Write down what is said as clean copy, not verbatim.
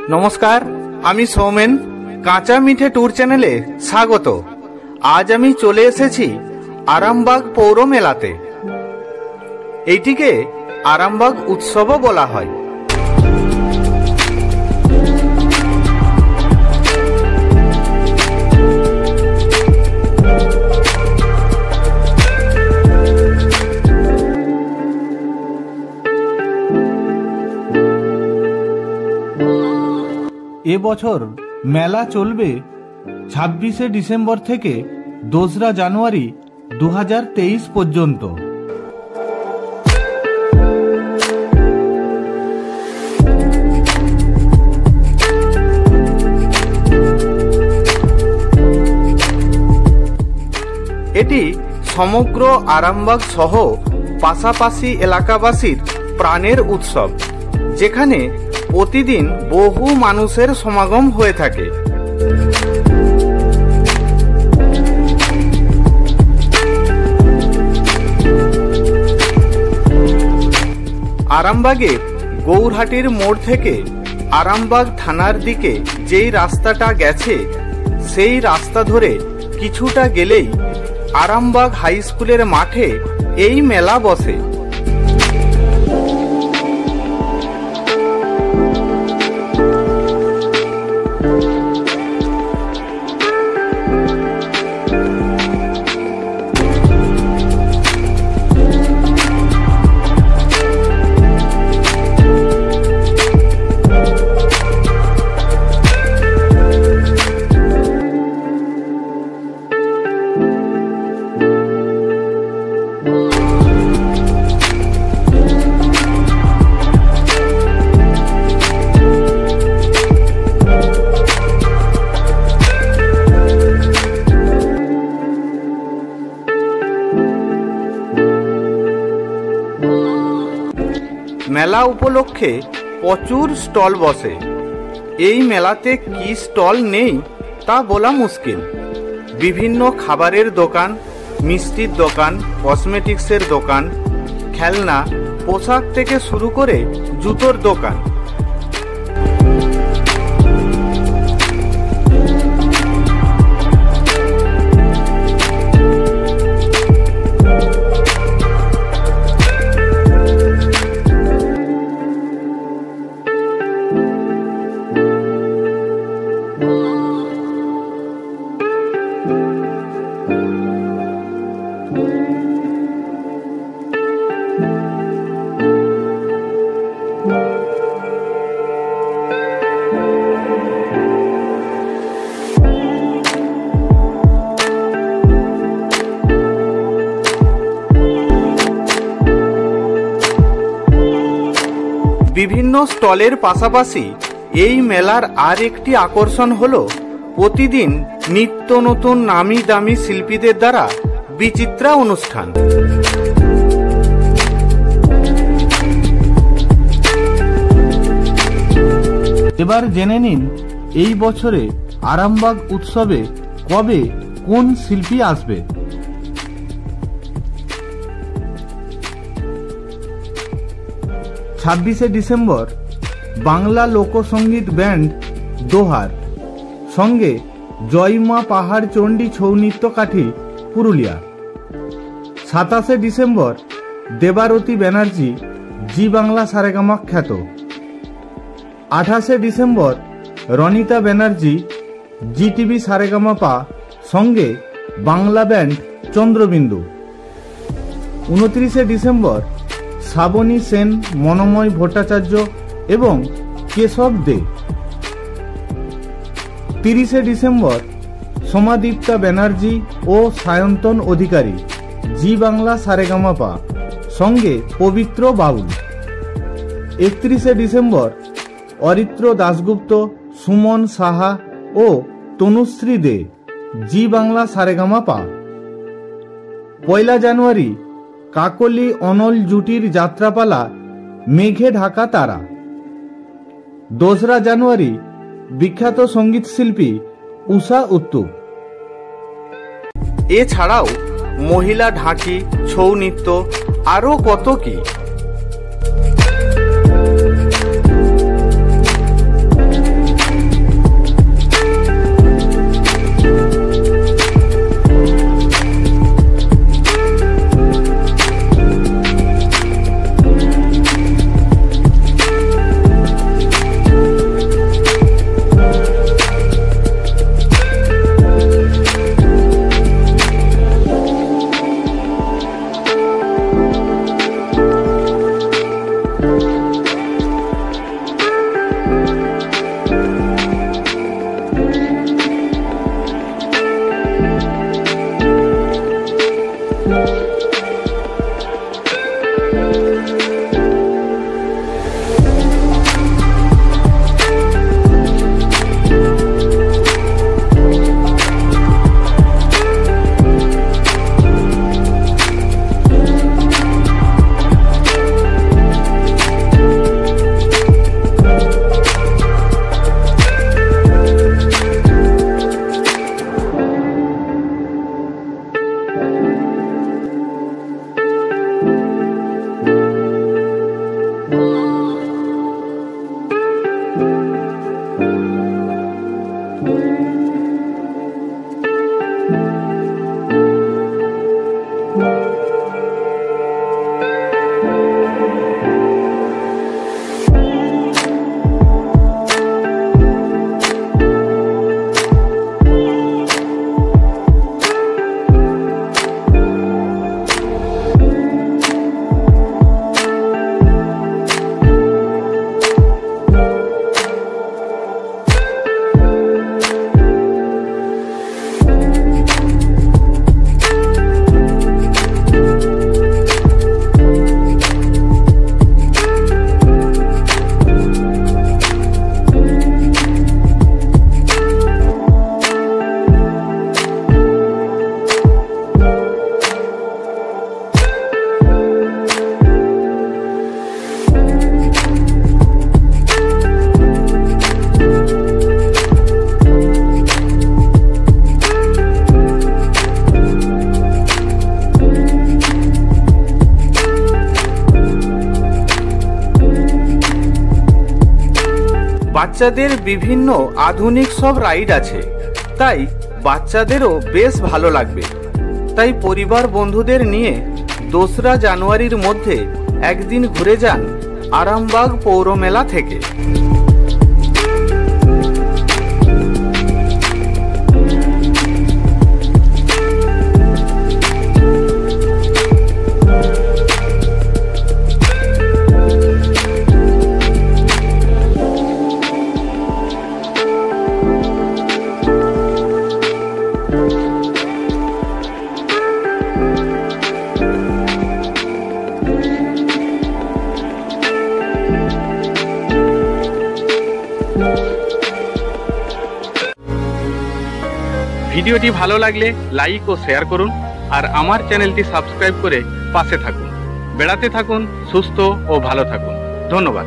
नमस्कार, आमी सौमेन काँचा मिठे टूर चैनेले स्वागत। आज आमी चले एसेছি आरामबाग पौर मेलाते। এইটিকে आरामबाग उत्सवও বলা হয়। এবছর মেলা চলবে 26শে ডিসেম্বর থেকে 2রা জানুয়ারি 2023 পর্যন্ত। এটি সমগ্র আরামবাগ সহ পাশাপাশি এলাকাবাসীর প্রাণের উৎসব, যেখানে প্রতিদিন বহু মানুষের সমাগম হয়ে থাকে। আরামবাগের গৌরহাটির মোড় থেকে আরামবাগ থানার দিকে যেই রাস্তাটা গেছে, সেই রাস্তা ধরে কিছুটা গেলেই আরামবাগ হাই স্কুলের মাঠে এই মেলা বসে। মেলা উপলক্ষে প্রচুর স্টল বসে। এই মেলাতে কি স্টল নেই তা বলা মুশকিল। বিভিন্ন খাবারের দোকান, মিষ্টির দোকান, কসমেটিক্সের দোকান, খেলনা, পোশাক থেকে শুরু করে জুতোর দোকান। বিভিন্ন স্টলের পাশাপাশি এই মেলার আর একটি আকর্ষণ হলো প্রতিদিন নিত্য নতুন নামি দামি শিল্পীদের দ্বারা বিচিত্রা অনুষ্ঠান। এবার জেনে নিন এই বছরে আরামবাগ উৎসবে কবে কোন শিল্পী আসবে। 26শে ডিসেম্বর বাংলা লোকসঙ্গীত ব্যান্ড দোহার সঙ্গে জয়মা পাহাড় চণ্ডী ছৌ নৃত্য কাঠি পুরুলিয়া। 27শে ডিসেম্বর দেবারতী ব্যানার্জি জি বাংলা সারেগামা খ্যাত। 28শে ডিসেম্বর রনিতা ব্যানার্জি জি টিভি সারেগামা পা সঙ্গে বাংলা ব্যান্ড চন্দ্রবিন্দু। 29শে ডিসেম্বর শ্রাবণী সেন, মনোময় ভট্টাচার্য এবং কেশব দে। 30শে ডিসেম্বর সোমাদীপ্তা ব্যানার্জি ও সায়ন্তন অধিকারী জি বাংলা সারেগামা পা সঙ্গে পবিত্র বাউল। 31শে ডিসেম্বর অরিত্র দাশগুপ্ত, সুমন সাহা ও তনুশ্রী দে জি বাংলা সারেগামা পা। 1 জানুয়ারি কাকলি অনল জুটির যাত্রাপালা মেঘে ঢাকা তারা। 2রা জানুয়ারি বিখ্যাত সঙ্গীত শিল্পী উষা উত্তুপ। এছাড়াও মহিলা ঢাকি, ছৌ নৃত্য, আরও কত কি। বাচ্চাদের বিভিন্ন আধুনিক সব রাইড আছে, তাই বাচ্চাদেরও বেশ ভালো লাগবে। তাই পরিবার বন্ধুদের নিয়ে 2রা জানুয়ারির মধ্যে একদিন ঘুরে যান আরামবাগ পৌর মেলা থেকে। ভিডিওটি ভালো লাগলে লাইক ও শেয়ার করুন, আর আমার চ্যানেলটি সাবস্ক্রাইব করে পাশে থাকুন। বেড়াতে থাকুন, সুস্থ ও ভালো থাকুন। ধন্যবাদ।